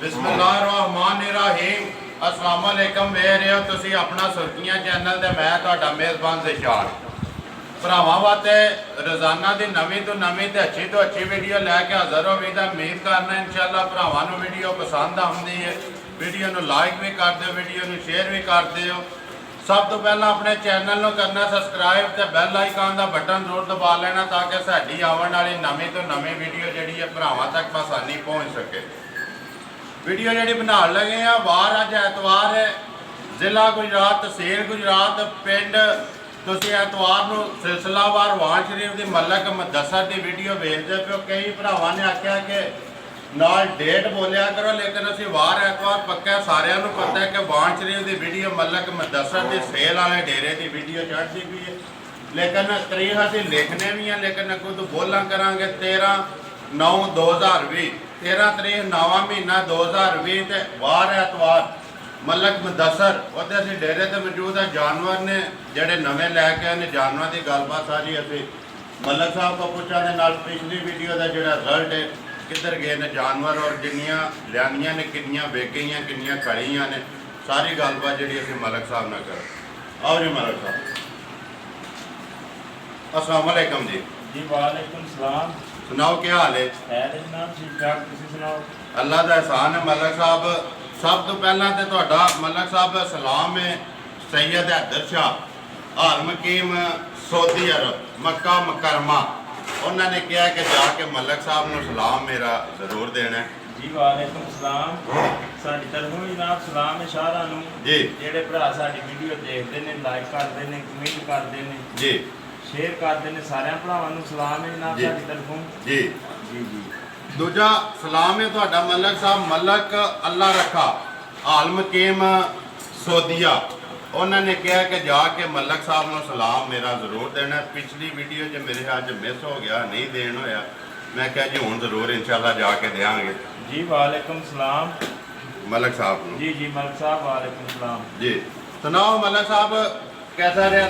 बिस्मिल्लाहिर्रहमानिर्रहीम अस्सलाम वालेकुम वे रहे हो तुसी अपना सुर्खियां चैनल ते मैं तुहाडा मेज़बान ज़िशान भरावां वास्ते रोज़ाना की नवीं तो नवीं ते अच्छी वीडियो लैके हाज़र हो भी उम्मीद करना इंशाअल्लाह भरावां नूं वीडियो पसंद आउंदी है। वीडियो नूं लाइक भी कर दिओ, वीडियो नूं शेयर भी कर दिओ। सब तो पहला अपने चैनल नूं करना सबसक्राइब ते बैल आइकन का बटन जरूर दबा लेना ताकि साडी आउण वाली नवीं तो नवीं वीडियो जिहड़ी है भरावां तक आसानी पहुँच सके। वीडियो जी बना लगे हैं वार अज एतवार है, जिला गुजरात तहसील गुजरात पिंड तुसीं एतवार नूं सिलसिलावार वाण शरीफ की मलक मुदस्सर की वीडियो भेजते पे हो। कई भरावां ने आख्या कि नाल डेट बोलिया करो, लेकिन असीं वार एतवार पक्का सारिਆਂ ਨੂੰ पता है कि वाण शरीफ की वीडियो मलक मुदस्सर की सेल वाले डेरे की वीडियो चढ़ती भी है, लेकिन तरीक असीं लिखने भी हैं लेकिन अगों तो बोलां करांगे 13/9/2020 13 तरीक 9वां महीना 2020 ते वार एतवार मलक मुदस्सर उत्ते असीं डेरे ते मौजूद है। जानवर ने जिहड़े नवें लैके आए ने जानवर की गलबात सारी असीं मलक साहब को पुछा दे नाल पिछली वीडियो का जिहड़ा रिजल्ट है किधर गए ने जानवर और जिन्नियां लिआंदियां ने किन्नियां वेकियां किन्नियां खड़ियां ने सारी गलबात जिहड़ी असीं मलक साहब नाल कर। आओ जी मलक साहब, अस्सलाम वालेकुम जी। जी वालेकुम सलाम। सुनाओ क्या हाल है? खैर जनाब, ठीक ठाक, तुसीं सुनाओ? अल्लाह का एहसान है मलक साहब। सब तो पहला तो तुहाडा मलक साहब सलाम है सैयद हैदर शाह आल मुकीम सऊदी अरब मक्का मुकरमा। उन्होंने कहा कि जाके मलक साहब नूं सलाम मेरा जरूर देना है। जी वालेकुम सलाम। साडी तरफों जनाब सलाम है शाहरा नूं जी। जेड़े भरा साडी वीडियो देखते हैं, लाइक करते हैं, कमेंट करते हैं जी, शेयर करते हैं, सारे भरावां नूं सलाम है जनाब साडी तरफों। जी जी जी। दूजा सलाम है तुहाडा मलक साहब मलक अल्लाह रखा आल मुकीम सऊदीया। उन्होंने कहा कि जाके मलक साहब नूं सलाम मेरा जरूर देना। पिछली वीडियो जो मेरे अज मिस हो गया नहीं देन होया, मैं क्या जी हुण जरूर इंशाअल्लाह जाके देंगे। जी वालेकुम सलाम मलक साहब नूं। जी जी मलक साहब वालेकुम सलाम। जी सुनाओ मलक साहब कैसा रहा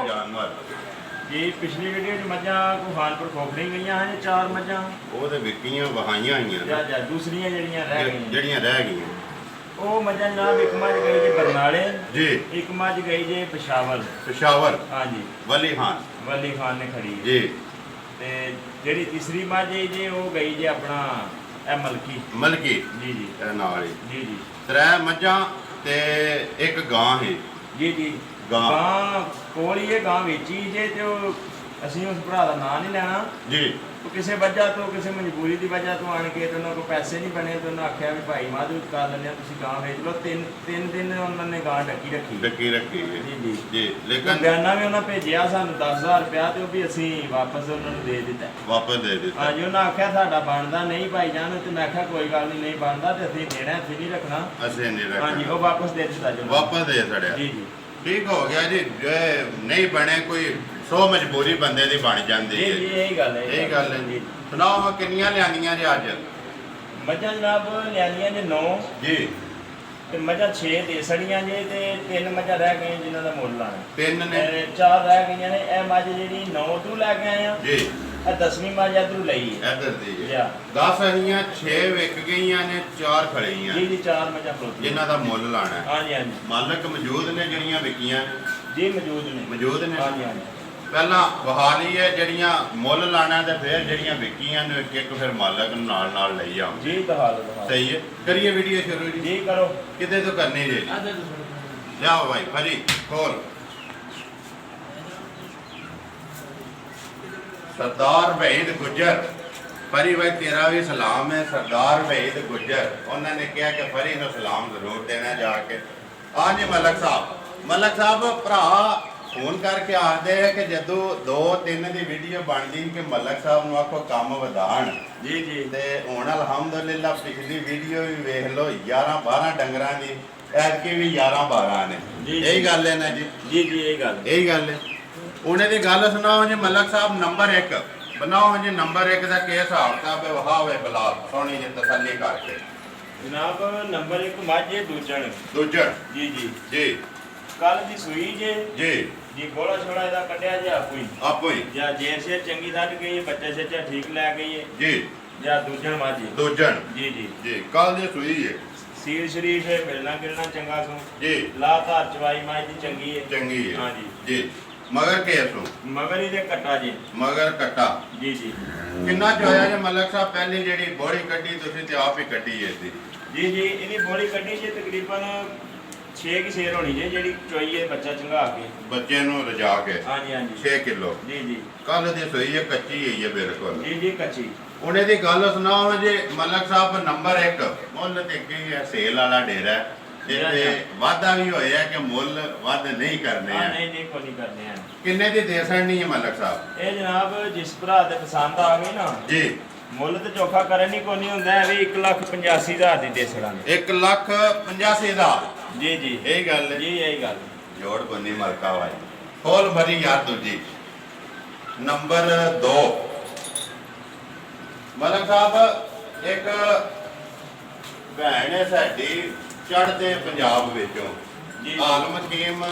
जानवर? जी पिछली वीडियो च मझां खानपुर खोखड़ी गई हैं 4 मझां, वो तो विकियां वहाइयां आईयां दूसरियां जड़ियां रह गई जड़ियां रह गई वो मझां जनाब एक मझ गई जी बरनाले जी, एक मझ गई जी पेशावर। पेशावर हाँ जी, वली खान ने खड़ी जी। ते जेड़ी तीसरी मझ है जी वो गई जी अपना मलकी जी जी नाल जी जी। 3 मझां ते एक गां है जी जी। गां कोल ही है, गां वेची जे तो असीं उस भरा का नाम नहीं लेना जी। तो किसी वजह तो किसी मजबूरी की वजह तो आन के तो उन्होंने को पैसे नहीं बने तो उन्होंने आख्या भी भाई माधु कर लें तुम गां वेच लो। 3 दिन उन्होंने गां डकी रखी जी जी जी। लेकिन बयाना भी उन्होंने भेजा सानू 10,000 रुपया तो भी असीं वापस उन्होंने दे दिता। हाँ जी, उन्होंने आख्या साडा बनदा नहीं भाई जान, तो मैं आख्या कोई गल नहीं बनदा तो असीं देना, असीं नहीं रखना। हाँ जी, वो वापस दे दिता जी, वापस दे छड़िया जी जी। ठीक हो गया जी। जो नहीं बने कोई 100 मजबूरी बंदे दी बन जाती है। यही गल है, यही गल है जी। सुनाओ किन्नियां लिआंदियां जी अज? मझां जनाब लिआंदियां जी 9 जी, ते मझां 6 देसड़ियां जे ते 3 मझां रह गई जिन्हां दा मुੱਲ आना 3 ने 4 रह गईयां ने। ए मझ जेहड़ी 9 तू लैके आए हैं जी, ए 10वीं मझ इधरों लई है इधर दी जी। 10 अहियां 6 विक गईयां ने 4 खड़ीयां जी जी। 4 मझां खड़ोती जिन्हां दा मुੱਲ लाना है। हाँ जी हाँ जी मालक मौजूद ने जड़ियां विकियां जी मौजूद ने। हाँ जी हाँ जी। पहला बहाली है जड़ियां मुੱਲ लाना ते फिर जड़ियां विकियां ने एक फिर मालक नाल नाल लई आओ जी। दहाल सही है। करिए वीडियो शुरू जी। जी करो। किते तो करनी जी। जाओ भाई फरी खोल। सरदार वहीद गुजर फरी भाई तेरा भी सलाम है। सरदार वहीद गुजर उन्होंने कहा कि फरी को सलाम जरूर देना जाके। हाँ जी मलक साहब भरा फोन करके आखते हैं कि जदों 2-3 की वीडियो बनती कि मलक साहब नूं आखो काम वधाण जी जी। ते हुण अलहमदुलिल्लाह पिछली वीडियो भी वेख लो 11-12 डंगरां दी, ऐतकी भी 11-12 ने। यही गल है ना जी? जी जी यही गल है। उन्हें दी गल सुनाओ जी मलक साहब। नंबर 1 बनाओ जी। नंबर 1 का क्या हिसाब किताब है? वहावे बिलाल सोनी जी तसल्ली करके जनाब। नंबर 1 मझ दूजण जी जी जी। कल दी सुई जे जी जी। बोला छोड़ा कटिया जे आपू ही आपू ही या जेर से चंगी थट गई है, बच्चे से ठीक लै गई है जी। ਜਾਂ ਦੂਜਣ ਮਾਜੀ ਦੂਜਣ ਜੀ ਜੀ ਜੀ ਕੱਲ ਦੀ ਸੂਈ ਹੈ ਸੀਲ ਸ਼ਰੀਫ ਹੈ, ਮਿਲਣਾ ਗਿਲਣਾ ਚੰਗਾ ਸੋ ਜੀ ਲਾ ਧਾਰ ਚਵਾਈ ਮਾਈ ਦੀ ਚੰਗੀ ਹੈ ਚੰਗੀ ਹੈ ਹਾਂਜੀ ਜੀ ਮਗਰ ਕੇਸੋਂ ਮਗਰ ਇਹਦੇ ਕੱਟਾ ਜੀ ਮਗਰ ਕਟਾ ਜੀ ਜੀ ਕਿੰਨਾ ਚੋਇਆ ਜੇ ਮਲਕ ਸਾਹਿਬ ਪਹਿਲੀ ਜਿਹੜੀ ਬੋੜੀ ਕੱਢੀ ਤੁਸੀਂ ਤੇ ਆਪ ਹੀ ਕੱਢੀ ਹੈ ਇਹਦੀ ਜੀ ਜੀ ਇਹਦੀ ਬੋਲੀ ਕੱਢੀ ਜੀ ਤਕਰੀਬਨ 6 ਕੀ ਸੇਰ ਹੋਣੀ ਜੀ ਜਿਹੜੀ ਚੋਈ ਹੈ ਬੱਚਾ ਚੰਗਾ ਕੇ ਬੱਚੇ ਨੂੰ ਰਜਾ ਕੇ ਹਾਂਜੀ ਹਾਂਜੀ 6 ਕਿਲੋ ਜੀ ਜੀ ਕੱਲ ਦੀ ਸੂਈ ਹੈ ਕੱਚੀ ਹੋਈ ਹੈ ਬਿਲਕੁਲ ਜੀ ਜੀ ਕੱਚੀ ਉਹਨੇ ਦੀ ਗੱਲ ਸੁਣਾਓ ਜੇ ਮਲਕ ਸਾਹਿਬ ਨੰਬਰ 1 ਮੁੱਲ ਤੇ ਕੀ ਹੈ ਸੇਲ ਵਾਲਾ ਡੇਰਾ ਹੈ। ਤੇ ਵਾਅਦਾ ਵੀ ਹੋਇਆ ਕਿ ਮੁੱਲ ਵੱਧ ਨਹੀਂ ਕਰਨੇ ਹਾਂ ਆ ਨਹੀਂ ਨਹੀਂ ਕੋਈ ਨਹੀਂ ਕਰਨੇ ਆ ਕਿੰਨੇ ਦੀ ਦੇ ਸਕਣੀ ਹੈ ਮਲਕ ਸਾਹਿਬ ਇਹ ਜਨਾਬ ਜਿਸ ਭਰਾ ਦੇ ਪਸੰਦ ਆ ਗਈ ਨਾ ਜੀ ਮੁੱਲ ਤੇ ਚੋਖਾ ਕਰਨ ਹੀ ਕੋਈ ਨਹੀਂ ਹੁੰਦਾ ਹੈ ਵੀ 1,85,000 ਦੀ ਦੇ ਸੜਾਂਗੇ 1,85,000 ਜੀ ਜੀ ਇਹ ਗੱਲ ਹੈ ਜੀ ਇਹ ਗੱਲ ਜੋੜ ਬੰਨੀ ਮਲਕਾ ਵਾਲੀ ਖੋਲ ਭਰੀ ਯਾਰ ਦੂਜੀ ਨੰਬਰ 2 ਮਲਕ ਸਾਹਿਬ ਇੱਕ ਭੈਣ ਹੈ ਸਾਡੀ ਚੜ੍ਹਦੇ ਪੰਜਾਬ ਵਿੱਚੋਂ ਜੀ। ਆਲਮ ਹਕੀਮ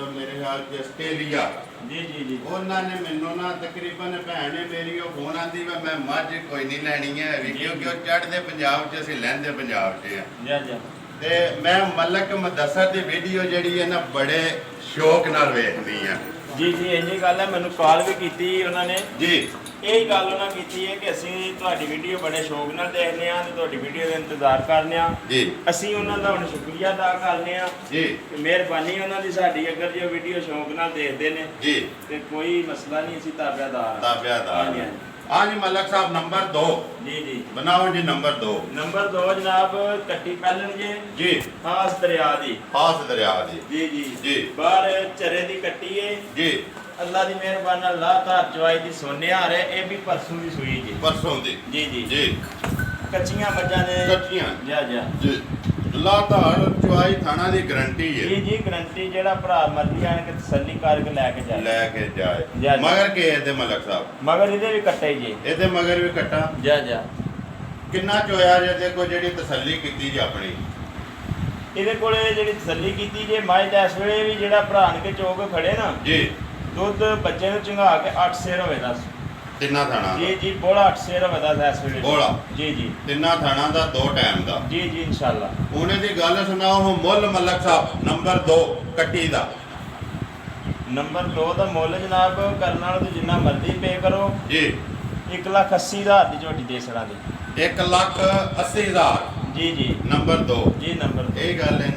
ਮੇਰੇ ਖਿਆਲ ਚ ਆਸਟ੍ਰੇਲੀਆ ਜੀ ਜੀ ਜੀ ਉਹਨਾਂ ਨੇ ਮੈਨੂੰ ਨਾ ਤਕਰੀਬਨ ਭੈਣ ਨੇ ਮੇਰੀ ਉਹ ਫੋਨ ਆਂਦੀ ਵਾ ਮੈਂ ਮੱਝ ਕੋਈ ਨਹੀਂ ਲੈਣੀ ਹੈ ਵੀ ਕਿਉਂਕਿ ਉਹ ਚੜ੍ਹਦੇ ਪੰਜਾਬ 'ਚ ਅਸੀਂ ਲੈਂਦੇ ਪੰਜਾਬ 'ਚ ਆ ਜਾ ਜਾ ਤੇ ਮੈਂ ਮਲਕ ਮੁਦੱਸਰ ਦੀ ਵੀਡੀਓ ਜਿਹੜੀ ਹੈ ਨਾ ਬੜੇ ਸ਼ੌਕ ਨਾਲ ਵੇਖਦੀ ਆ ਜੀ ਜੀ ਇੰਨੀ ਗੱਲ ਹੈ ਮੈਨੂੰ ਕਾਲ ਵੀ ਕੀਤੀ ਉਹਨਾਂ ਨੇ ਜੀ ਇਹ ਗੱਲ ਉਹਨਾਂ ਕੀਤੀ ਹੈ ਕਿ ਅਸੀਂ ਤੁਹਾਡੀ ਵੀਡੀਓ ਬੜੇ ਸ਼ੌਕ ਨਾਲ ਦੇਖਦੇ ਹਾਂ ਤੇ ਤੁਹਾਡੀ ਵੀਡੀਓ ਦਾ ਇੰਤਜ਼ਾਰ ਕਰਨੇ ਆ ਜੀ ਅਸੀਂ ਉਹਨਾਂ ਦਾ ਹੁਣ ਸ਼ੁਕਰੀਆ ਅਦਾ ਕਰਨੇ ਆ ਜੀ ਕਿ ਮਿਹਰਬਾਨੀ ਉਹਨਾਂ ਦੀ ਸਾਡੀ ਅਗਰ ਜੇ ਵੀਡੀਓ ਸ਼ੌਕ ਨਾਲ ਦੇਖਦੇ ਨੇ ਜੀ ਤੇ ਕੋਈ ਮਸਲਾ ਨਹੀਂ ਅਸੀਂ ਤਾਬਿਆਦਾਰ ਹਾਂ। ਤਾਬਿਆਦਾਰ ਹਾਂਜੀ, ਹਾਂਜੀ। ਹਾਂਜੀ ਮਲਕ ਸਾਹਿਬ ਨੰਬਰ 2 ਜੀ ਜੀ ਬਣਾਓ ਜੀ ਨੰਬਰ 2 ਨੰਬਰ 2 ਜਨਾਬ ਕੱਟੀ ਪਹਿਲਣ ਜੇ ਜੀ ਖਾਸ ਦਰਿਆ ਦੀ ਖਾਸ ਦਰਿਆ ਦੀ ਜੀ ਜੀ ਜੀ। ਬਾਹਰ ਚਰੇ ਦੀ ਕੱਟੀ ਏ ਜੀ ਅੱਲਾ ਦੀ ਮਿਹਰਬਾਨੀ ਨਾਲ ਲਾ ਧਾਰ ਚਵਾਈ ਦੀ ਸੋਨੇ ਆ ਰਹੇ ਇਹ ਵੀ ਪਰਸੋਂ ਦੀ ਸੂਈ ਜੀ ਪਰਸੋਂ ਦੀ ਜੀ ਜੀ ਜੀ ਕੱਚੀਆਂ ਮੱਝਾਂ ਨੇ ਕੱਚੀਆਂ ਜਾ ਜਾ ਜੀ ਲਾਧਾਰ ਚੁਆਈ ਥਾਣਾ ਦੀ ਗਰੰਟੀ ਹੈ ਜੀ ਜੀ ਗਰੰਟੀ ਜਿਹੜਾ ਭਰਾ ਮਰਜ਼ੀ ਆਣ ਕੇ ਤਸੱਲੀ ਕਰਕੇ ਲੈ ਕੇ ਜਾਏ ਲੈ ਕੇ ਜਾਏ ਜਾ। ਮਗਰ ਕੇ ਇਹਦੇ ਮਲਕ ਸਾਹਿਬ ਮਗਰ ਇਹਦੇ ਵੀ ਕੱਟੇ ਜੀ ਇਹਦੇ ਮਗਰ ਵੀ ਕੱਟਾ ਜਾ ਜਾ ਕਿੰਨਾ ਚੋਇਆ ਜੇ ਦੇਖੋ ਜਿਹੜੀ ਤਸੱਲੀ ਕੀਤੀ ਜੇ ਆਪਣੀ ਇਹਦੇ ਕੋਲੇ ਜਿਹੜੀ ਤਸੱਲੀ ਕੀਤੀ ਜੇ ਮੱਝ ਦਾ ਇਸ ਵੇਲੇ ਵੀ ਜਿਹੜਾ ਭਰਾ ਆਣ ਕੇ ਚੋਕ ਖੜੇ ਨਾ ਜੀ ਦੁੱਧ ਬੱਚੇ ਨੂੰ ਚੰਗਾ ਕੇ 8 ਸੇਰ ਹੋਵੇ ਦੱਸ ਤਿੰਨਾ ਥਾਣਾ ਜੀ ਦਾ ਜੀ ਬੋਲਾ 8 ਸੇਰ ਹੋਵੇ ਦੱਸ ਇਸ ਵੇਲੇ ਬੋਲਾ। ਜੀ ਜੀ ਤਿੰਨਾ ਥਾਣਾ ਦਾ 2 ਟਾਈਮ ਦਾ ਜੀ ਜੀ ਇਨਸ਼ਾਅੱਲਾ ਉਹਨੇ ਦੀ ਗੱਲ ਸੁਣਾਓ ਮੁੱਲ ਮਲਕ ਸਾਹਿਬ ਨੰਬਰ 2 ਕੱਟੀ ਦਾ ਨੰਬਰ 2 ਦਾ ਮੁੱਲ ਜਨਾਬ ਕਰਨ ਨਾਲ ਤੇ ਜਿੰਨਾ ਮਰਜ਼ੀ ਪੇ ਕਰੋ ਜੀ 1,80,000 ਦੀ ਝੋਟੀ ਦੇ ਸੜਾਂਗੇ 1,80,000 ਜੀ ਜੀ ਨੰਬਰ 2 ਜੀ ਨੰਬਰ ਦੋ। ਇਹ ਗੱਲ ਹੈ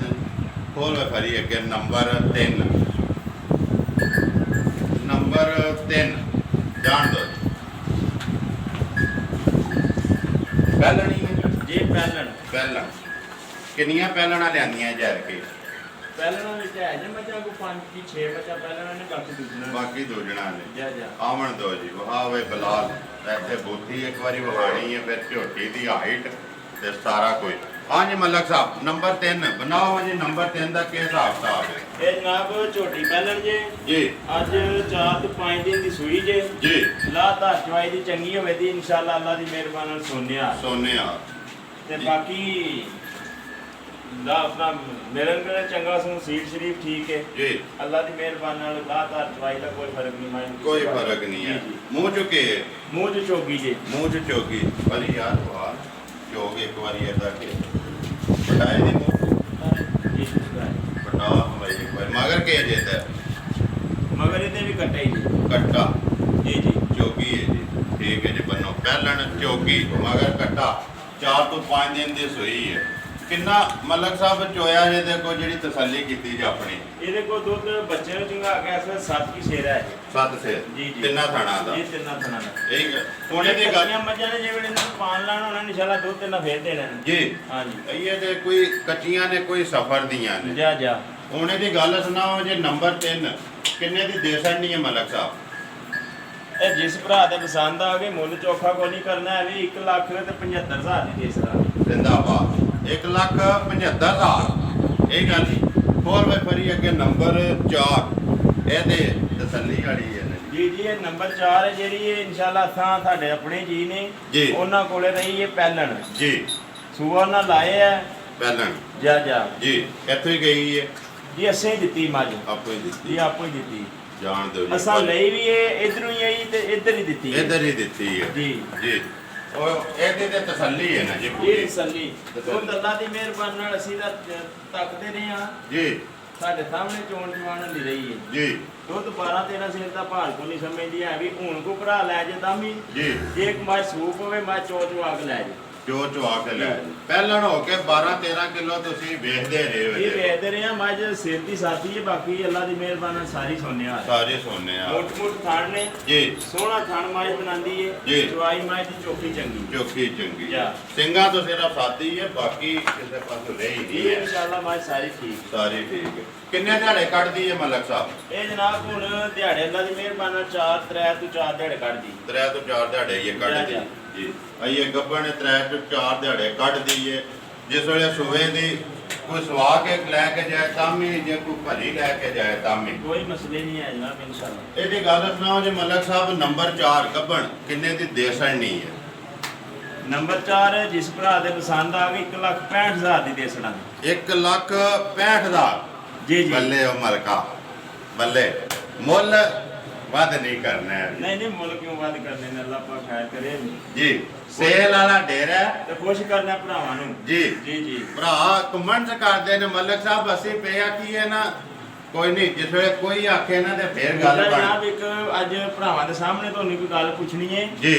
ਖੋਲ ਵੇ ਫਰੀ ਅੱਗੇ ਨੰਬਰ 3 ਨੰਬਰ 3 ਜਾਣ ਦੋ ਪਹਿਲਣੀ ਜੀ ਪਹਿਲਣ ਪਹਿਲਾਂ ਕਿੰਨੀਆਂ ਪਹਿਲਣਾ ਲਿਆਂਦੀਆਂ ਜਰ ਕੇ ਪਹਿਲਣਾ ਵਿੱਚ ਹੈ ਜੇ ਮੱਝਾਂ ਕੋ 5 ਕੀ 6 ਬੱਚਾ ਪਹਿਲਣਾ ਨੇ ਬਾਕੀ ਦੂਜਣਾ ਬਾਕੀ ਦੋ ਜਣਾ ਨੇ ਜਾ ਜਾ ਆਵਣ ਦੋ ਜੀ ਵਹਾਵੇ ਬਲਾਲ ਇੱਥੇ ਬੋਤੀ ਇੱਕ ਵਾਰੀ ਵਹਾਣੀ ਹੈ ਫਿਰ ਝੋਟੀ ਦੀ ਹਾਈਟ ਤੇ ਸਾਰਾ ਕੁਝ ਹਾਂਜੀ ਮਲਕ ਸਾਹਿਬ ਨੰਬਰ 3 ਬਣਾਓ ਜੀ ਨੰਬਰ 3 ਦਾ ਕੀ ਹਿਸਾਬ ਕਿਤਾਬ ਹੈ ਇਹ ਜਨਾਬ ਝੋਟੀ ਪਹਿਲਣ ਜੇ ਜੀ ਅੱਜ 4 ਤੋਂ 5 ਦਿਨ ਦੀ ਸੂਈ ਜੇ ਜੀ ਲਾ ਧਾਰ ਚਵਾਈ ਦੀ ਚੰਗੀ ਹੋਵੇ ਦੀ ਇਨਸ਼ਾਅੱਲਾ ਅੱਲਾ ਦੀ ਮਿਹਰਬਾਨੀ ਨਾਲ ਸੋਨਿਆ ਸੋਨੇ ਆ ਤੇ ਜੀ। ਬਾਕੀ ਦਾ ਆਪਣਾ ਮਿਲਣ ਗਿਲਣ ਚੰਗਾ ਸੂ ਸੀਟ ਸ਼ਰੀਫ ਠੀਕ ਹੈ ਜੀ ਅੱਲਾ ਦੀ ਮਿਹਰਬਾਨੀ ਨਾਲ ਲਾ ਧਾਰ ਚਵਾਈ ਦਾ ਕੋਈ ਫਰਕ ਨਹੀਂ ਮਾਇਨ ਕੋਈ ਫਰਕ ਨਹੀਂ ਹੈ ਜੀ, ਜੀ। ਮੂੰਹ ਚੁੱਕੇ ਮੂੰਹ ਚ ਚੋਗੀ ਜੇ ਮੂੰਹ ਚ ਚੋਗੀ ਪਰ ਯਾਰ ਵਾਹ ਚੋਗ ਇੱਕ ਵਾਰੀ ਏਦਾਂ ਕਿ ਪਟਾਏ ਦੀ ਮੂੰਹ ਜੀ ਸ਼ੁਕਰ ਪਟਾ ਭਾਈ ਇੱਕ ਵਾਰੀ ਮਗਰ ਕੇ ਜੇਤਾ ਮਗਰ ਇਹਦੇ ਵੀ ਕੱਟੇ ਜੀ ਕੱਟਾ ਜੀ ਜੀ ਚੋਗੀ ਹੈ ਜੀ ਠੀਕ ਹੈ ਜੀ ਬੰਨੋ ਪਹਿਲਣ ਚੋਗੀ ਮਗਰ ਕੱਟਾ 4 ਤੋਂ 5 ਦਿਨ ਦੀ ਸੂਈ ਹੈ ਕਿੰਨਾ ਮਲਕ ਸਾਹਿਬ ਚੋਇਆ ਜੇ ਦੇਖੋ ਜਿਹੜੀ ਤਸੱਲੀ ਕੀਤੀ ਜੀ ਆਪਣੀ ਇਹਦੇ ਕੋਲ ਦੁੱਧ ਬੱਚੇ ਨੂੰ ਚੰਗਾ ਕੇ ਇਸ ਵੇਲੇ 7 ਕੀ ਸ਼ੇਰ ਹੈ 7 ਸੇ ਜੀ ਜੀ ਤਿੰਨਾ ਥਾਣਾ ਦਾ ਜੀ ਤਿੰਨਾਂ ਥਣਾ ਦਾ ਠੀਕ ਹੈ ਉਹਨੇ ਦੀ ਗੱਲ ਮੱਝਾਂ ਨੇ ਜਿਵੇਂ ਇਹਨਾਂ ਨੂੰ ਪਾਣ ਲਾਣਾ ਉਹਨਾਂ ਨੇ ਇਨਸ਼ਾਅੱਲਾ ਦੁੱਧ ਤਿੰਨਾਂ ਫੇਰ ਦੇਣਾ ਨੇ। ਜੀ ਹਾਂਜੀ ਇਹ ਤੇ ਕੋਈ ਕੱਚੀਆਂ ਨੇ ਕੋਈ ਸਫਰ ਦੀਆਂ ਨੇ ਜਾ ਜਾ ਉਹਨੇ ਦੀ ਗੱਲ ਸੁਣਾਓ ਜੇ ਨੰਬਰ 3 ਕਿੰਨੇ ਦੀ ਦੇ ਸਕਣੀ ਹੈ ਮਲਕ ਸਾਹਿਬ ਇਹ ਜਿਸ ਭਰਾ ਦੇ ਪਸੰਦ ਆ ਗਏ ਮੁੱਲ ਚੋਖਾ ਕੋਈ ਨਹੀਂ ਕਰਨਾ ਹੈ ਵੀ 1,75,000 ਦੀ ਦੇ ਸਕਾਂ ਜ਼ਿੰਦਾਬਾਦ 1,75,000 ਇਹ ਗੱਲ ਹੀ ਹੋਰ ਵੇ ਫਰੀ ਅੱਗੇ ਨੰਬਰ 4 ਇਹਦੇ ਤਸੱਲੀ ਵਾਲੀ ਹੈ ਨਾ ਜੀ ਜੀ ਇਹ ਨੰਬਰ 4 ਹੈ ਜਿਹੜੀ ਇਹ ਇਨਸ਼ਾਅੱਲਾ ਥਾਂ ਸਾਡੇ ਆਪਣੇ ਜੀ ਨੇ ਜੀ। ਉਹਨਾਂ ਕੋਲੇ ਰਹੀ ਹੈ ਪਹਿਲਣ ਜੀ ਸੂਆ ਨਾਲ ਲਾਏ ਹੈ ਪਹਿਲਾਂ ਜਾ ਜਾ ਜੀ ਇੱਥੋਂ ਹੀ ਗਈ ਹੈ ਜੀ ਅਸੀਂ ਹੀ ਦਿੱਤੀ ਮੱਝ ਆਪੋ ਹੀ ਦਿੱਤੀ ਜੀ ਆਪੋ ਹੀ ਦਿੱਤੀ ਜਾਣ ਦਿਓ ਜੀ ਅਸਾਂ ਲਈ ਵੀ ਇਹ ਇਧਰੋਂ ਹੀ ਆਈ ਤੇ ਇੱਧਰ ਹੀ ਦਿੱਤੀ ਹੈ। ਇੱਧਰ ਹੀ ਦਿੱਤੀ ਹੈ ਜੀ ਜੀ ਉਹ ਇਹਦੀ ਤੇ ਤਸੱਲੀ ਹੈ ਨਾ ਜੀ ਇਹ ਪੂਰੀ ਤਸੱਲੀ ਉਹ ਅੱਲਾ ਦੀ ਮਿਹਰਬਾਨੀ ਨਾਲ ਅਸੀਂ ਤਾਂ ਤੱਕਦੇ ਰਹੇ ਹਾਂ ਜੀ ਸਾਡੇ ਸਾਹਮਣੇ ਚੋਣ ਜਵਾਨ ਹੁੰਦੀ ਰਹੀ ਹੈ ਜੀ ਦੁੱਧ 12-13 ਸਿਰ ਦਾ ਭਾਰ ਕੋ ਨਹੀਂ ਸਮਝਦੀ ਹੈ ਵੀ ਹੁਣ ਕੋ ਭਰਾ ਲੈ ਜੇ ਤਾਂ ਵੀ ਜੀ ਜੇ ਇੱਕ ਮੱਝ ਸੂਪ ਹੋਵੇ ਮੱਝ ਚੋ ਚਵਾ ਕੇ ਲੈ ਜੇ ਜੋ ਚਵਾ ਕੇ ਲੈ ਪਹਿਲਾਂ ਹੋ ਕੇ 12-13 ਕਿਲੋ ਤੁਸੀਂ ਵੇਚਦੇ ਰਹੇ ਹੋ ਇਹ ਵੇਚਦੇ ਰਹੇ ਆ ਮੱਝ ਸਿਰ ਦੀ ਸਾਥੀ ਹੈ ਬਾਕੀ ਅੱਲਾ ਦੀ ਮਿਹਰਬਾਨੀ ਨਾਲ ਸਾਰੀ ਸੋਨਿਆ ਸਾਰੇ ਸੋਨੇ ਆ ਮੋਟ ਥਾਣ ਨੇ ਜੀ ਸੋਹਣਾ ਥਾਣ ਮੱਝ ਬਣਾਉਂਦੀ ਜੀ। ਹੈ ਚਵਾਈ ਮੱਝ ਦੀ ਚੋਖੀ ਚੰਗੀ ਚੋਖੀ ਚੰਗੀ ਜਾ। ਸਿੰਘਾਂ ਤੋਂ ਸਿਰਫ ਸਾਥੀ ਹੈ ਬਾਕੀ ਕਿਸੇ ਪਾਸੋਂ ਰਹੀ ਨਹੀਂ ਇਹ ਹੈ ਇਨਸ਼ਾਅੱਲਾ ਮੱਝ ਸਾਰੀ ਠੀਕ ਸਾਰੀ ਠੀਕ ਹੈ ਕਿੰਨੇ ਦਿਹਾੜੇ ਕੱਢਦੀ ਹੈ ਮਲਕ ਸਾਹਿਬ ਇਹ ਜਨਾਬ ਹੁਣ ਦਿਹਾੜੇ ਅੱਲਾ ਦੀ ਮਿਹਰਬਾਨੀ ਨਾਲ 3 ਤੋਂ 4 ਦਿਹਾੜੇ ਕੱਢਦੀ 3 ਤੋਂ 4 ਦਿਹਾੜੇ ਇਹ ਕੱਢਦੀ ਜੀ ਆਈਏ ਗੱਬਰ ਨੇ 3 ਤੋਂ 4 ਦਿਹਾੜੇ ਕੱਢਦੀ ਹੈ ਜਿਸ ਵੇਲੇ ਸੂਬੇ ਦੀ ਕੋਈ ਸਵਾ ਕੇ ਲੈ ਕੇ ਜਾਏ ਤਾਂ ਵੀ ਜੇ ਕੋਈ ਭਰੀ ਲੈ ਕੇ ਜਾਏ ਤਾਂ ਵੀ ਕੋਈ ਮਸਲੇ ਨਹੀਂ ਹੈ ਜਨਾਬ ਇਨਸ਼ਾਅੱਲਾ ਇਹਦੀ ਗੱਲ ਸੁਣਾਓ ਜੀ ਮਲਕ ਸਾਹਿਬ ਨੰਬਰ 4 ਗੱਬਣ ਕਿੰਨੇ ਦੀ ਦੇਸਣ ਨਹੀਂ ਹੈ ਨੰਬਰ 4 ਜਿਸ ਭਰਾ ਦੇ ਪਸੰਦ ਆ ਗਈ 1,65,000 ਦੀ ਦੇ ਸੜਾਂਗੇ 1,65,000 ਜੀ ਜੀ ਬੱਲੇ ਉਹ ਮਲਕਾ ਬੱਲੇ ਮੁੱਲ ਵੱਧ ਨਹੀਂ ਕਰਨਾ ਹੈ ਨਹੀਂ ਨਹੀਂ ਮੁੱਲ ਕਿਉਂ ਵੱਧ ਕਰਦੇ ਨੇ ਅੱਲਾਹ ਪਾਕ ਖੈਰ ਕਰੇ ਜੀ ਸੇਲ ਵਾਲਾ ਡੇਰਾ ਹੈ। ਤੇ ਖੁਸ਼ ਕਰਨਾ ਭਰਾਵਾਂ ਨੂੰ ਜੀ ਜੀ ਜੀ ਭਰਾ ਕਮੈਂਟਸ ਕਰਦੇ ਨੇ ਮਲਕ ਸਾਹਿਬ ਅਸੀਂ ਪਿਆ ਕੀ ਹੈ ਨਾ ਕੋਈ ਨਹੀਂ ਜਿਸ ਵੇਲੇ ਕੋਈ ਆਖੇ ਨਾ ਤੇ ਫੇਰ ਗੱਲ ਬਣ ਜਨਾਬ ਇੱਕ ਅੱਜ ਭਰਾਵਾਂ ਦੇ ਸਾਹਮਣੇ ਤੁਹਾਨੂੰ ਕੋਈ ਗੱਲ ਪੁੱਛਣੀ ਹੈ ਜੀ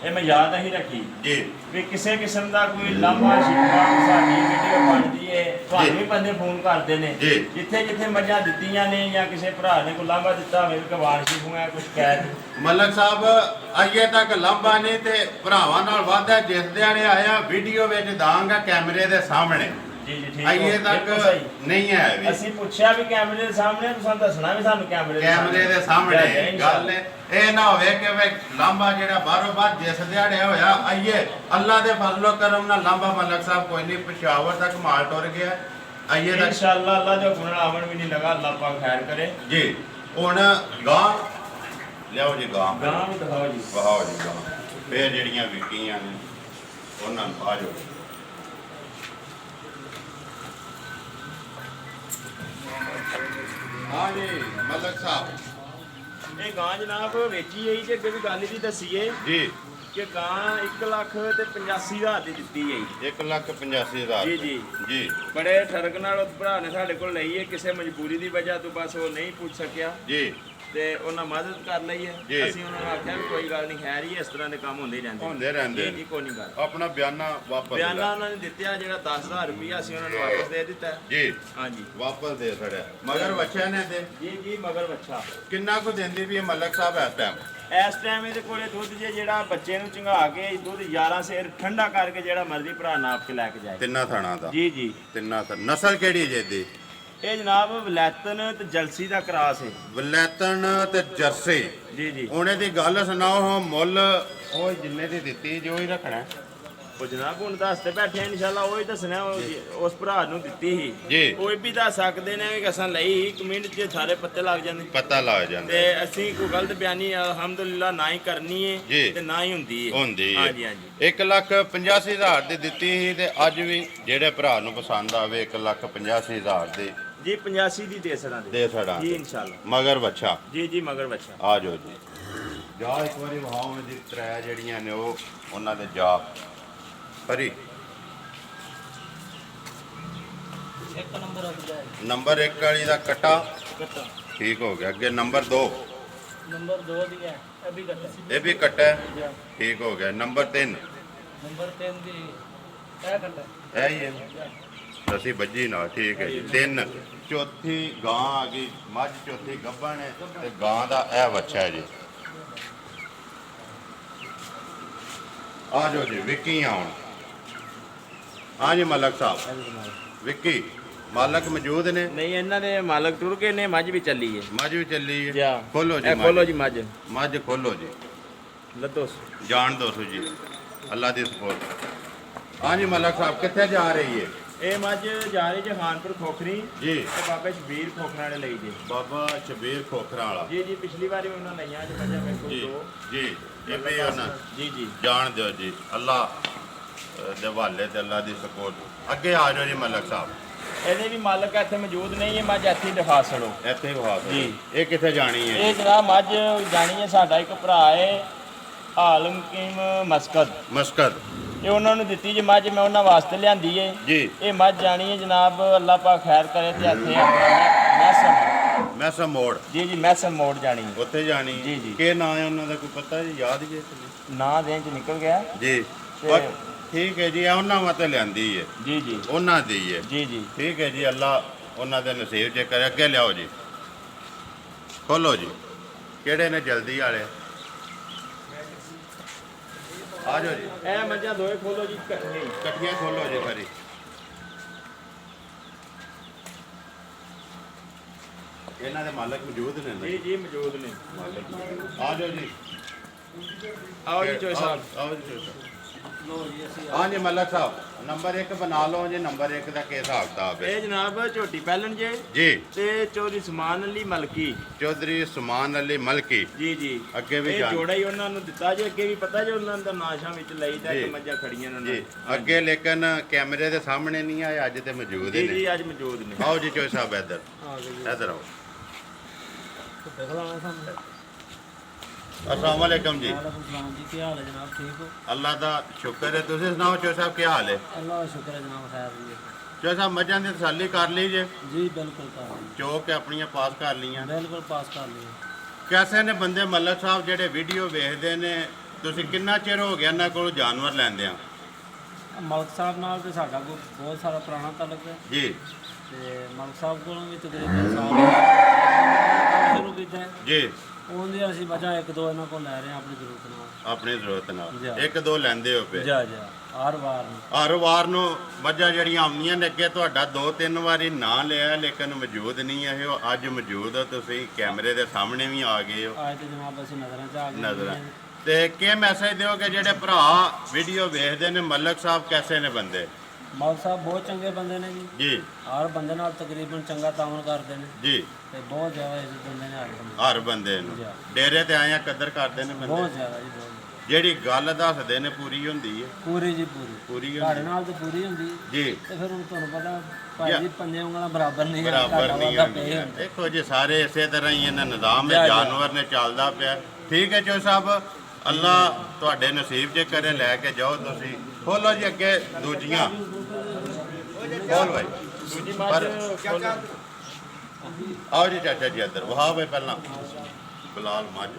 ਇਹ ਮੈਂ ਯਾਦ ਨਹੀਂ ਰੱਖੀ ਜੀ ਵੀ ਕਿਸੇ ਕਿਸਮ ਦਾ ਕੋਈ ਲਾਂਭਾ ਸ਼ਿਕਵਾ ਸਾਡੀ ਵੀਡੀਓ ਬਣਦੀ ਏ ਤੁਹਾਨੂੰ ਵੀ ਬੰਦੇ ਫੋਨ ਕਰਦੇ ਨੇ ਜੀ। ਜਿੱਥੇ ਜਿੱਥੇ ਮੱਝਾਂ ਦਿੱਤੀਆਂ ਨੇ ਜਾਂ ਕਿਸੇ ਭਰਾ ਨੇ ਕੋਈ ਲਾਂਭਾ ਦਿੱਤਾ ਹੋਵੇ ਕਿ ਵਾਣ ਸ਼ਿਕਵਾ ਕੁਝ ਕਹਿ ਮਲਕ ਸਾਹਿਬ ਅਜੇ ਤੱਕ ਲਾਂਭਾ ਨਹੀਂ ਤੇ ਭਰਾਵਾਂ ਨਾਲ ਵਾਅਦਾ ਜਿਸ ਦਿਹਾੜੇ ਆਇਆ ਵੀਡੀਓ ਵਿੱਚ ਦਾਂਗਾ ਕੈਮਰੇ ਦੇ ਸਾਹਮਣੇ ਜੀ ਜੀ ਠੀਕ ਅਜੇ ਤੱਕ ਨਹੀਂ ਹੈ ਵੀ ਅਸੀਂ ਪੁੱਛਿਆ ਵੀ ਕੈਮਰੇ ਦੇ ਸਾਹਮਣੇ ਤੁਸੀਂ ਦੱਸਣਾ ਵੀ ਸਾਨੂੰ ਕੈਮਰੇ ਦੇ ਸਾਹਮਣੇ ਗੱਲ ਇਹ ਨਾ ਹੋਵੇ ਕਿ ਵੇ ਲਾਂਭਾ ਜਿਹੜਾ ਬਾਹਰੋਂ ਬਾਹਰ ਜਿਸ ਦਿਹਾੜੇ ਹੋਇਆ ਆਈਏ ਅੱਲਾ ਦੇ ਫਜ਼ਲੋ ਕਰਮ ਨਾਲ ਲਾਂਭਾ ਮਲਕ ਸਾਹਿਬ ਕੋਈ ਨਹੀਂ ਪਸ਼ਾਵਰ ਤੱਕ ਮਾਲ ਟੁਰ ਗਿਆ ਆਈਏ ਤੱਕ ਇਨਸ਼ਾਅੱਲਾ ਅੱਲਾ ਜੋ ਗੁਣ ਆਵਣ ਵੀ ਨਹੀਂ ਲਗਾ ਅੱਲਾ ਪਾਕ ਖੈਰ ਕਰੇ ਜੀ ਹੁਣ ਗਾਂ ਲਿਆਓ ਜੀ ਗਾਂ ਗਾਂ ਵੀ ਦਿਖਾਓ ਜੀ ਬਹਾਓ ਜੀ ਗਾਂ ਫੇਰ ਜਿਹੜੀਆਂ ਵਿਕੀਆਂ ਨੇ ਉਹਨਾਂ ਨੂੰ ਆ ਜਾਓ ਹਾਂ ਜੀ ਮਲਕ ਸਾਹਿਬ ਇਹ ਗਾਂ ਜਨਾਬ ਵੇਚੀ ਹੈ ਜੀ ਅੱਗੇ ਵੀ ਗੱਲ ਦੀ ਦੱਸੀਏ ਜੀ ਕਿ ਗਾਂ 1,85,000 ਦੀ ਦਿੱਤੀ ਹੈ ਜੀ 1,85,000 ਜੀ ਜੀ ਜੀ ਬੜੇ ਠਰਕ ਨਾਲ ਉਸ ਭਰਾ ਨੇ ਸਾਡੇ ਕੋਲ ਲਈ ਹੈ ਕਿਸੇ ਮਜਬੂਰੀ ਦੀ ਵਜ੍ਹਾ ਤੋਂ ਬਸ ਉਹ ਨਹੀਂ ਪੁੱਛ ਸਕਿਆ ਜੀ ਤੇ ਉਹਨਾਂ ਮਦਦ ਕਰ ਲਈ ਹੈ ਜੀ। ਅਸੀਂ ਉਹਨਾਂ ਨੂੰ ਆਖਿਆ ਵੀ ਕੋਈ ਗੱਲ ਨਹੀਂ ਖੈਰ ਹੀ ਇਸ ਤਰ੍ਹਾਂ ਦੇ ਕੰਮ ਹੁੰਦੇ ਹੀ ਰਹਿੰਦੇ ਹੁੰਦੇ ਰਹਿੰਦੇ ਜੀ, ਜੀ ਕੋਈ ਨਹੀਂ ਗੱਲ ਆਪਣਾ ਬਿਆਨਾ ਵਾਪਸ ਬਿਆਨਾ ਉਹਨਾਂ ਨੇ ਦਿੱਤਿਆ ਜਿਹੜਾ 10,000 ਰੁਪਇਆ ਅਸੀਂ ਉਹਨਾਂ ਨੂੰ ਵਾਪਸ ਦੇ ਦਿੱਤਾ ਜੀ ਹਾਂਜੀ ਵਾਪਸ ਦੇ ਛੜਿਆ ਮਗਰ ਬੱਚਿਆਂ ਨੇ ਦੇ ਜੀ ਜੀ ਮਗਰ ਬੱਚਾ ਕਿੰਨਾ ਕੁ ਦਿੰਦੀ ਵੀ ਇਹ ਮਲਕ ਸਾਹਿਬ ਇਸ ਟਾਈਮ ਇਸ ਟਾਈਮ ਇਹਦੇ ਕੋਲੇ ਦੁੱਧ ਜਿਹੜਾ ਬੱਚੇ ਨੂੰ ਚੰਗਾ ਕੇ ਦੁੱਧ 11 ਸੇਰ ਠੰਡਾ ਕਰਕੇ ਜਿਹੜਾ ਮਰਜ਼ੀ ਭਰਾ ਨਾਪ ਕੇ ਲੈ ਕੇ ਜਾਏ ਤਿੰਨਾਂ ਥਣਾ ਦਾ ਜੀ ਜੀ ਤਿੰਨਾਂ ਥਣ ਨਸਲ ਕਿਹੜੀ ਜੇ ਦੀ ਇਹ ਜਨਾਬ ਵਲੈਤਨ ਤੇ ਜਲਸੀ ਦਾ ਕਰਾਸ ਹੈ ਵਲੈਤਨ ਤੇ ਜਰਸੀ ਜੀ ਜੀ ਉਹਨੇ ਦੀ ਗੱਲ ਸੁਣਾਓ ਮੁੱਲ ਉਹ ਜਿੰਨੇ ਦੀ ਦਿੱਤੀ ਜੋ ਹੀ ਰੱਖਣਾ ਉਹ ਜਨਾਬ ਹੁਣ ਦੱਸਦੇ ਬੈਠੇ ਇਨਸ਼ਾਅੱਲਾ ਉਹ ਹੀ ਦੱਸਣਾ ਉਸ ਭਰਾ ਨੂੰ ਦਿੱਤੀ ਸੀ ਜੀ। ਉਹ ਵੀ ਦੱਸ ਸਕਦੇ ਨੇ ਕਿ ਅਸਾਂ ਲਈ ਕਮੈਂਟ 'ਚ ਸਾਰੇ ਪੱਤੇ ਲੱਗ ਜਾਂਦੇ ਪਤਾ ਲੱਗ ਜਾਂਦਾ ਤੇ ਅਸੀਂ ਕੋਈ ਗਲਤ ਬਿਆਨੀ ਅਲਹਮਦੁਲਿਲਾ ਨਾ ਹੀ ਕਰਨੀ ਜੀ। ਹੈ ਤੇ ਨਾ ਹੀ ਹੁੰਦੀ ਹੈ ਹੁੰਦੀ ਹੈ ਹਾਂਜੀ ਹਾਂਜੀ 1,85,000 ਦੀ ਦਿੱਤੀ ਸੀ ਤੇ ਅੱਜ ਵੀ ਜਿਹੜੇ ਭਰਾ ਨੂੰ ਪਸੰਦ ਆਵੇ 1,85,000 ਦੀ ਜੀ 85 ਦੀ ਦੇ ਸੜਾਂ ਦੇ ਛੜਾ ਜੀ ਇਨਸ਼ਾਅੱਲਾ ਮਗਰ ਬੱਚਾ ਜੀ ਜੀ ਮਗਰ ਬੱਚਾ ਆ ਜਾਓ ਜੀ ਜਾ ਇੱਕ ਵਾਰੀ ਵਹਾਓ ਦੀ ਤਰੇ ਜਿਹੜੀਆਂ ਨੇ ਉਹ ਉਹਨਾਂ ਦੇ ਜਾ ਪਰੀ ਇੱਕ ਨੰਬਰ ਹੋ ਗਿਆ ਨੰਬਰ 1 ਵਾਲੀ ਦਾ ਕਟਾ ਕੱਟਾ ਠੀਕ ਹੋ ਗਿਆ ਅੱਗੇ ਨੰਬਰ 2 ਨੰਬਰ 2 ਦੀ ਹੈ ਇਹ ਵੀ ਕੱਟਾ ਇਹ ਵੀ ਕਟਾ ਹੈ, ਠੀਕ ਹੋ ਗਿਆ ਨੰਬਰ 3 ਨੰਬਰ 3 ਦੀ ਇਹ ਕੱਟਾ ਇਹ ਹੀ ਹੈ ਅਸੀਂ ਬੱਜੀ ਨਾ ਠੀਕ ਹੈ ਜੀ 3 ਚੌਥੀ ਗਾਂ ਆ ਗਈ ਮੱਝ ਚੌਥੀ ਗੱਭਣ ਹੈ ਤੇ ਗਾਂ ਦਾ ਇਹ ਬੱਚਾ ਹੈ ਜੀ ਆ ਜਾਓ ਜੀ ਵਿੱਕੀ ਆਉਣ ਹਾਂ ਜੀ ਮਲਕ ਸਾਹਿਬ ਵਿੱਕੀ ਮਾਲਕ ਮੌਜੂਦ ਨੇ ਨਹੀਂ ਇਹਨਾਂ ਦੇ ਮਾਲਕ ਟੁਰ ਗਏ ਨੇ ਮੱਝ ਵੀ ਚੱਲੀ ਹੈ ਮੱਝ ਵੀ ਚੱਲੀ ਹੈ ਜਾ ਖੋਲੋ ਜੀ ਇਹ ਖੋਲੋ ਜੀ ਮੱਝ ਮੱਝ ਖੋਲੋ ਜੀ ਲੱਦੋ ਜਾਣ ਦੋ ਸੋ ਜੀ ਅੱਲਾ ਦੀ ਸਪੋਰਟ ਹਾਂ ਜੀ ਮਲਕ ਸਾਹਿਬ ਕਿੱਥੇ ਜਾ ਰਹੀ ਹੈ ਇਹ ਮੱਝ ਜਾ ਰਹੀ ਜੀ ਖਾਨਪੁਰ ਖੋਖਰੀ ਜੀ ਤੇ ਬਾਬਾ ਸ਼ਬੀਰ ਖੋਖਰਾ ਨੇ ਲਈ ਜੀ ਬਾਬਾ ਸ਼ਬੀਰ ਖੋਖਰਾਂ ਵਾਲਾ ਜੀ ਜੀ ਪਿਛਲੀ ਵਾਰੀ ਉਹਨਾਂ ਲਈਆਂ ਅੱਜ ਮੱਝਾਂ ਮੇਰੇ ਕੋਲ ਜੀ ਦੋ ਜੀ ਇਹ ਵੀ ਉਹਨਾਂ ਜੀ ਜੀ ਜਾਣ ਦਿਓ ਜੀ ਅੱਲਾ ਦੇ ਹਵਾਲੇ ਤੇ ਅੱਲਾ ਦੀ ਸਪੋਰਟ ਅੱਗੇ ਆ ਜਾਓ ਜੀ ਮਲਕ ਸਾਹਿਬ ਇਹਦੇ ਵੀ ਮਾਲਕ ਇੱਥੇ ਮੌਜੂਦ ਨਹੀਂ ਹੈ ਮੱਝ ਇੱਥੇ ਦਿਖਾ ਛੜੋ ਇੱਥੇ ਵਹਾ ਜੀ। ਇਹ ਕਿੱਥੇ ਜਾਣੀ ਹੈ ਇਹ ਜਨਾਬ ਮੱਝ ਜਾਣੀ ਹੈ ਸਾਡਾ ਇੱਕ ਭਰਾ ਹੈ ਆਲਮ ਕੀਮ ਮਸਕਦ ਮਸਕਤ ਇਹ ਉਹਨਾਂ ਨੂੰ ਦਿੱਤੀ ਜੀ ਮੱਝ, ਮੈਂ ਉਹਨਾਂ ਵਾਸਤੇ ਲਿਆਂਦੀ ਏ ਜੀ। ਇਹ ਮੱਝ ਜਾਣੀ ਹੈ ਜਨਾਬ, ਅੱਲਾਹ ਪਾਕ ਖੈਰ ਕਰੇ ਤੇ ਇੱਥੇ ਆਪਣਾ ਮੈਸਮ ਮੈਸਮ ਮੋੜ ਜੀ ਮੈਸਮ ਮੋੜ ਜਾਣੀ ਹੈ। ਉੱਥੇ ਜਾਣੀ ਜੀ, ਜੀ। ਕੀ ਨਾਂ ਹੈ ਉਹਨਾਂ ਦਾ ਕੋਈ ਪਤਾ ਜੀ, ਯਾਦ ਜੀ ਨਾਂ ਦੇਣ ਚ ਨਿਕਲ ਗਿਆ ਜੀ। ਤੇ- ਠੀਕ ਹੈ ਜੀ, ਇਹ ਉਹਨਾਂ ਵਾਸਤੇ ਲਿਆਂਦੀ ਹੈ, ਜੀ ਉਹਨਾਂ ਦੀ ਹੈ ਜੀ ਠੀਕ ਹੈ ਜੀ। ਅੱਲਾ ਉਹਨਾਂ ਦੇ ਨਸੀਬ ਜੇ ਕਰੇ। ਅੱਗੇ ਲਿਆਓ ਜੀ, ਖੋਲੋ ਜੀ। ਕਿਹੜੇ ਨੇ ਜਲਦੀ ਵਾਲੇ? ਆ ਜਾਓ ਜੀ, ਇਹ ਮੱਝਾਂ ਦੋਏ ਖੋਲੋ ਜੀ ਇਕੱਠੀਆਂ ਹੀ। ਇਕੱਠੀਆਂ ਖੋਲੋ ਜੀ ਖਰੀ। ਇਹਨਾਂ ਦੇ ਮਾਲਕ ਮੌਜੂਦ ਨੇ ਨਾ? ਜੀ ਮੌਜੂਦ ਨੇ। ਆ ਜਾਓ ਜੀ, ਆਓ ਜੀ ਚੋਈ ਸਾਹਿਬ। ਆਓ ਜੀ ਚੋਈ ਸਾਹਿਬ। ਹਾਂ ਜੀ ਮਲਕ ਸਾਹਿਬ, ਨੰਬਰ 1 ਬਣਾ ਲਓ ਜੀ। ਨੰਬਰ 1 ਦਾ ਕੀ ਹਿਸਾਬ ਕਿਤਾਬ ਹੈ? ਇਹ ਜਨਾਬ ਝੋਟੀ ਪਹਿਲਣ ਜੇ ਜੀ। ਤੇ ਚੌਧਰੀ ਸਮਾਨ ਅਲੀ ਮਲਕੀ ਚੌਧਰੀ ਸੁਮਾਨ ਅਲੀ ਮਲਕੀ। ਜੀ ਅੱਗੇ ਵੀ ਇਹ ਜਾਣ ਜੋੜਾ ਹੀ ਉਹਨਾਂ ਨੂੰ ਦਿੱਤਾ ਜੇ, ਅੱਗੇ ਵੀ ਪਤਾ ਜੇ ਉਹਨਾਂ ਦਾ ਨਾਸ਼ਾਂ ਵਿੱਚ ਲਈ ਤਾਂ ਜੀ। ਇੱਕ ਮੱਝਾਂ ਖੜੀਆਂ ਨੇ ਜੀ। ਅੱਗੇ ਲੇਕਿਨ ਕੈਮਰੇ ਦੇ ਸਾਹਮਣੇ ਨਹੀਂ ਆਏ, ਅੱਜ ਤੇ ਮੌਜੂਦ ਜੀ ਨੇ। ਅੱਜ ਮੌਜੂਦ ਨੇ। ਆਓ ਜੀ ਚੋਈ ਸਾਹਿਬ, ਇੱਧਰ ਇੱਧਰ ਆਓ। अस्सलाम वालेकुम जी। वालेकुम जी, क्या हाल है जनाब? ठीक हो? अल्लाह का शुक्र है। तुम सुनाओ चो साहब, क्या हाल है? अल्लाह का शुक्र है जनाब, खैर जी। चो साहब मझां की तसल्ली कर लीजिए, जी बिल्कुल कर ली, चौक अपनियां पास कर लीਆਂ। बिल्कुल पास कर ली। कैसे ने बंदे मलक साहब ਜਿਹੜੇ ਵੀਡੀਓ ਵੇਖਦੇ ਨੇ, ਤੁਸੀਂ ਕਿੰਨਾ ਚਿਰ ਹੋ ਗਿਆ ਇਹਨਾਂ ਕੋਲ ਜਾਨਵਰ ਲੈਂਦੇ ਆ? ਮਲਕ ਸਾਹਿਬ ਨਾਲ ਤੇ ਸਾਡਾ ਕੋਈ ਬਹੁਤ ਸਾਰਾ ਪੁਰਾਣਾ ਤਾਲੁਕ ਹੈ ਜੀ ਤੇ ਮਲਕ ਸਾਹਿਬ ਕੋਲੋਂ ਵੀ ਤਕਰੀਬਨ ਸਾਲ ਹੋ ਗਏ ਸ਼ੁਰੂ ਕੀਤਾ ਹੈ। ਜੀ। ਉਹਦੀ ਅਸੀਂ ਵਜ੍ਹਾ ਇੱਕ ਦੋ ਇਹਨਾਂ ਕੋਲ ਲੈ ਰਹੇ ਹਾਂ ਆਪਣੀ ਜ਼ਰੂਰਤ ਨਾਲ। ਆਪਣੀ ਜ਼ਰੂਰਤ ਜੀ। ਨਾਲ ਇੱਕ ਦੋ ਲੈਂਦੇ ਹੋ ਪਏ ਜਾ ਹਰ ਵਾਰ ਨੂੰ। ਹਰ ਵਾਰ ਨੂੰ। ਮੱਝਾਂ ਜਿਹੜੀਆਂ ਆਉਂਦੀਆਂ ਨੇ, ਅੱਗੇ ਤੁਹਾਡਾ 2-3 ਵਾਰੀ ਨਾਂ ਲਿਆ ਲੇਕਿਨ ਮੌਜੂਦ ਨਹੀਂ ਹੈ। ਉਹ ਅੱਜ ਮੌਜੂਦ ਹੋ, ਤੁਸੀਂ ਕੈਮਰੇ ਦੇ ਸਾਹਮਣੇ ਵੀ ਆ ਗਏ ਹੋ। ਅੱਜ ਤੇ ਜਨਾਬ ਅਸੀਂ ਨਜ਼ਰਾਂ 'ਚ ਆ ਗਏ ਨਜ਼ਰ ਤੇ ਕੀ ਮੈਸੇਜ ਦਿਓਗੇ ਜਿਹੜੇ ਭਰਾ ਵੀਡੀਓ ਵੇਖਦੇ ਨੇ? ਮਲਕ ਸਾਹਿਬ ਕੈਸੇ ਨੇ ਬੰਦੇ? ਮਲਕ ਸਾਹਿਬ ਬਹੁਤ ਚੰਗੇ ਬੰਦੇ ਨੇ ਜੀ, ਜੀ ਹਰ ਬੰਦੇ ਨਾਲ ਤਕਰੀਬਨ ਚੰਗਾ ਤਾਮਨ ਕਰਦੇ ਨੇ ਜੀ। ਤੇ ਬਹੁਤ ਜ਼ਿਆਦਾ ਇੱਜ਼ਤ ਦਿੰਦੇ ਨੇ ਹਰ ਬੰਦੇ ਹਰ ਬੰਦੇ ਨੂੰ ਜੀ। ਡੇਰੇ ਤੇ ਆਇਆ ਕਦਰ ਕਰਦੇ ਨੇ ਬਹੁਤ ਬੰਦੇ। ਜ਼ਿਆਦਾ ਜੀ, ਬਹੁਤ ਜ਼ਿਆਦਾ। ਜਿਹੜੀ ਗੱਲ ਦੱਸਦੇ ਨੇ ਪੂਰੀ ਹੁੰਦੀ ਹੈ? ਪੂਰੀ ਜੀ ਪੂਰੀ ਪੂਰੀ ਤੁਹਾਡੇ ਹੁੰਦੀ ਨਾਲ ਤਾਂ ਪੂਰੀ ਹੁੰਦੀ ਜੀ। ਤੇ ਫਿਰ ਹੁਣ ਤੁਹਾਨੂੰ ਪਤਾ ਭਾਈ ਜੀ ਪੰਜੇ ਉਂਗਲਾਂ ਬਰਾਬਰ ਨਹੀਂ ਹੈ, ਬਰਾਬਰ ਤੁਹਾਡਾ ਨਹੀਂ ਵਾਧਾ ਪਏ ਹੁੰਦੀ। ਹੁੰਦੇ। ਦੇਖੋ ਜੀ, ਸਾਰੇ ਇਸੇ ਤਰ੍ਹਾਂ ਹੀ ਇਹਨਾਂ ਨਿਜ਼ਾਮ ਜਾ, ਹੈ, ਜਾ। ਜਾਨਵਰ ਨੇ ਚੱਲਦਾ ਪਿਆ। ਠੀਕ ਹੈ ਚੋ ਸਾਹਿਬ, ਅੱਲਾ ਤੁਹਾਡੇ ਨਸੀਬ ਜੇ ਕਰੇ, ਲੈ ਕੇ ਜਾਓ ਤੁਸੀਂ। ਖੋਲੋ ਜੀ ਅੱਗੇ ਦੂਜੀਆਂ। ਖੋਲ ਭਾਈ। ਦੂਜੀ ਪਰ- ਮੱਝ ਆਓ ਜੀ ਚਾਚਾ ਜੀ ਇੱਧਰ ਵਹਾ ਭਾਈ। ਪਹਿਲਾਂ ਬਲਾਲ ਮੱਝ।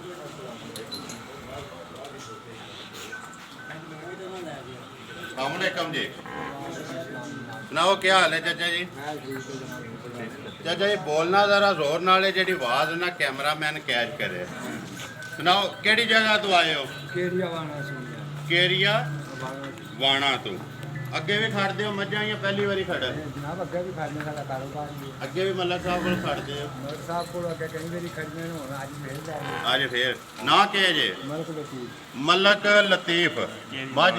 अस्सलामुअलैकुम जी। सुनाओ क्या हाल है चाचा जी? चाचा जी बोलना जरा जोर नाल है, जेडी आवाज ना कैमरामैन कैच करे। सुनाओ केड़ी जगह तो आए हो? केरिया वाला सुन केरिया वाणा तो। ਅੱਗੇ ਵੀ ਖੜਦੇ ਹੋ ਮੱਝਾਂ ਜਾਂ ਪਹਿਲੀ ਵਾਰੀ ਖੜਾ? जनाब अगे भी खड़ने का कारोबार है ਅੱਗੇ ਵੀ ਮੱਲਕ ਸਾਹਿਬ ਕੋਲ ਖੜਦੇ ਹੋ? मलक साहब को अगे कई बारी खड़ने हो आज फिर जाए ਅੱਜ ਫੇਰ ਨਾ ਕਿ ਜੇ मलक लतीफ ਮਲਕ ਲਤੀਫ ਮੱਝ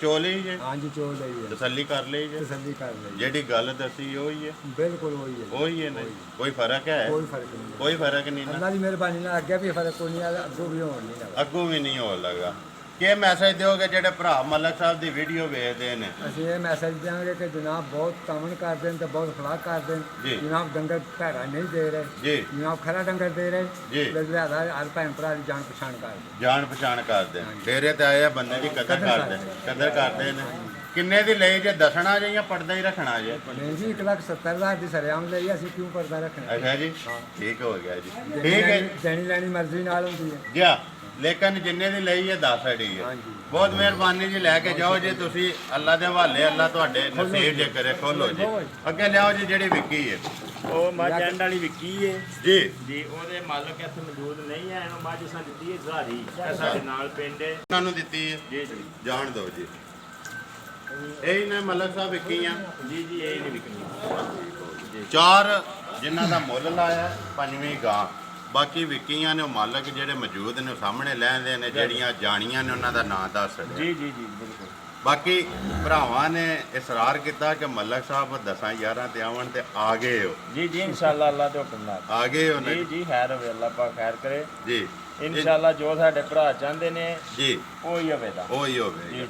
ਚੋਲੀ ਜੇ हाँ जी चोल है ਤਸੱਲੀ ਕਰ ਲਈ ਜੇ? तसल्ली कर ली ਜਿਹੜੀ ਗੱਲ ਦੱਸੀ ਉਹੀ ਹੈ? बिल्कुल वही है ਉਹੀ ਹੈ ਨਹੀਂ ਕੋਈ ਫਰਕ ਹੈ? कोई फर्क नहीं ਕੋਈ ਫਰਕ ਨਹੀਂ ਨਾ। अल्लाह की मेहरबानी ना अगे भी फर्क कोई नहीं अगो भी होने नहीं लगा ਅੱਗੋਂ ਵੀ ਨਹੀਂ ਹੋਣ ਲੱਗਾ। ਕੀ ਮੈਸੇਜ ਦਿਓਗੇ ਜਿਹੜੇ ਭਰਾ ਮਲਕ ਸਾਹਿਬ ਦੀ ਵੀਡੀਓ ਵੇਖਦੇ ਨੇ? ਅਸੀਂ ਇਹ ਮੈਸੇਜ ਦਿਆਂਗੇ ਕਿ ਜਨਾਬ ਬਹੁਤ ਤਾਮਨ ਕਰਦੇ ਨੇ ਤੇ ਬਹੁਤ ਖਲਾਕ ਕਰਦੇ ਜੀ। ਨੇ ਜਨਾਬ ਡੰਗਰ ਭੈੜਾ ਨਹੀਂ ਦੇ ਰਹੇ ਜੀ ਜਨਾਬ ਖਰਾ ਡੰਗਰ ਦੇ ਰਹੇ ਜੀ। ਲਿਹਾਜ਼ਾ ਹਰ ਭੈਣ ਭਰਾ ਦੀ ਜਾਣ ਪਛਾਣ ਕਰਦੇ ਜਾਣ ਪਛਾਣ ਕਰਦੇ ਨੇ। ਡੇਰੇ ਤੇ ਆਏ ਆ ਬੰਦੇ ਦੀ ਕਦਰ ਕਰਦੇ ਨੇ, ਕਦਰ ਕਰਦੇ ਨੇ। ਕਿੰਨੇ ਦੀ ਲਈ ਜੇ ਦੱਸਣਾ ਜੇ ਜਾਂ ਪਰਦਾ ਹੀ ਰੱਖਣਾ ਜੇ? ਨਹੀਂ ਜੀ 1,70,000 ਦੀ ਸਰਿਆਮ ਲਈ ਅਸੀਂ ਕਿਉਂ ਪਰਦਾ ਰੱਖਣਾ ਅੱਛਾ ਜੀ, ਠੀਕ ਹੋ ਗਿਆ ਜੀ। ਠੀਕ ਹੈ ਦੇਣੀ ਲੈਣੀ ਮਰਜ਼ੀ ਨਾਲ ਹੁੰਦੀ ਹੈ ਜੀ। ਲੇਕਿਨ ਜਿੰਨੇ ਦੀ ਲਈ ਹੈ 10 ਅੜੀ ਹੈ। ਹਾਂਜੀ। ਬਹੁਤ ਮਿਹਰਬਾਨੀ ਜੀ, ਲੈ ਕੇ ਜਾਓ ਜੀ ਤੁਸੀਂ। ਅੱਲਾ ਦੇ ਹਵਾਲੇ, ਅੱਲਾ ਤੁਹਾਡੇ ਨਸੀਬ ਜੇ ਕਰੇ। ਖੋਲੋ ਜੀ ਅੱਗੇ ਲਿਆਓ ਜੀ ਜਿਹੜੀ ਵਿਕੀ ਹੈ। ਉਹ ਮੱਝ ਐਂਡ ਵਾਲੀ ਵਿਕੀ ਏ ਜੀ ਜੀ। ਉਹਦੇ ਮਾਲਕ ਇੱਥੇ ਮੌਜੂਦ ਨਹੀਂ ਹੈ। ਇਹਨੂੰ ਮੱਝ ਸਾਂ ਦਿੱਤੀ ਹੈ ਜ਼ਾਰੀ, ਇਹ ਸਾਡੇ ਨਾਲ ਪਿੰਡ ਹੈ ਉਹਨਾਂ ਨੂੰ ਦਿੱਤੀ ਹੈ, ਜੀ ਜੀ ਜਾਣ ਦਿਓ ਜੀ। ਇਹੀ ਨੇ ਮਲਕ ਸਾਹਿਬ ਵਿਕੀਆਂ ਜੀ ਜੀ। ਇਹ ਨਹੀਂ ਵਿਕਣੀ। ਚਾਰ ਜਿਨ੍ਹਾਂ ਦਾ ਮੁੱਲ ਲਾਇਆ, ਪੰਜਵੀਂ ਗਾਂ। ਬਾਕੀ ਵਿਕੀਆਂ ਨੇ ਉਹ ਮਾਲਕ ਜਿਹੜੇ ਮੌਜੂਦ ਨੇ ਉਹ ਸਾਹਮਣੇ ਲੈਂਦੇ ਨੇ। ਜਿਹੜੀਆਂ ਜਾਣੀਆਂ ਨੇ ਉਹਨਾਂ ਦਾ ਨਾਂ ਦੱਸ ਛੱਡਿਆ। ਜੀ ਜੀ ਜੀ ਬਿਲਕੁਲ। ਬਾਕੀ ਭਰਾਵਾਂ ਨੇ ਇਸਰਾਰ ਕੀਤਾ ਕਿ ਮਲਕ ਸਾਹਿਬ 10-11 ਤੇ ਆਵਣ ਤੇ ਆ ਗਏ ਹੋ। ਜੀ ਜੀ ਇਨਸ਼ਾਅੱਲਾ ਅੱਲਾ ਦੇ ਹੁਕਮ ਨਾਲ। ਆ ਗਏ ਹੋ ਜੀ ਨੇ ਜੀ ਖੈਰ ਹੋਵੇ, ਅੱਲਾ ਪਾਕ ਖੈਰ ਕਰੇ ਜੀ। ਇਨਸ਼ਾਅੱਲਾ। ਜੋ ਸਾਡੇ ਭਰਾ ਚਾਹੁੰਦੇ ਨੇ ਜੀ ਉਹੀ ਹੋਵੇਗਾ। ਉਹੀ ਜੀ ਹੋਵੇ। ਜੀ।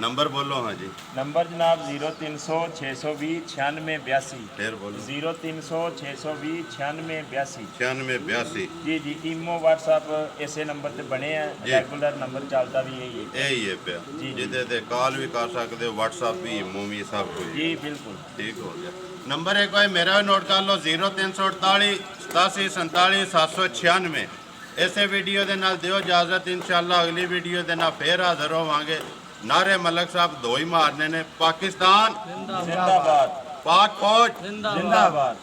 ਨੰਬਰ ਬੋਲੋ ਹਾਂ ਜੀ। ਨੰਬਰ ਜਨਾਬ 0300 620 9682 ਫੇਰ ਬੋਲੋ 0300 620 9682 9682। ਜੀ ਜੀ ਈਮੋ WhatsApp ਇਸੇ ਨੰਬਰ ਤੇ ਬਣੇ ਆ ਜੀ। ਰੈਗੂਲਰ ਨੰਬਰ ਚੱਲਦਾ ਵੀ ਇਹੀ ਹੈ ਇਹ ਹੀ ਹੈ ਪਿਆ, ਜੀ। ਜਿਹਦੇ ਤੇ ਕਾਲ ਵੀ ਕਰ ਸਕਦੇ ਹੋ, WhatsApp ਵੀ, ਈਮੋ ਵੀ, ਸਭ ਕੁਝ ਜੀ ਬਿਲकुल ਠੀਕ ਹੋ ਗਿਆ। ਨੰਬਰ ਇੱਕ ਵਾਰ ਮੇਰਾ ਵੀ ਨੋਟ ਕਰ ਲਓ 0348 87 47 796। ਇਸੇ ਵੀਡੀਓ ਦੇ ਨਾਲ ਦਿਓ ਇਜਾਜ਼ਤ, ਇਨਸ਼ਾਅੱਲਾ ਅਗਲੀ ਵੀਡੀਓ ਦੇ ਨਾਲ ਫੇਰ ਹਾਜ਼ਰ ਹੋਵਾਂਗੇ। ਨਾਰੇ ਮਲਕ ਸਾਹਿਬ ਦੋ ਹੀ ਮਾਰਨੇ ਨੇ, ਪਾਕਿਸਤਾਨ ਜ਼ਿੰਦਾਬਾਦ ਪਾਕ ਫੌਜ ਜ਼ਿੰਦਾਬਾਦ। ਜ਼ਿੰਦਾਬਾਦ।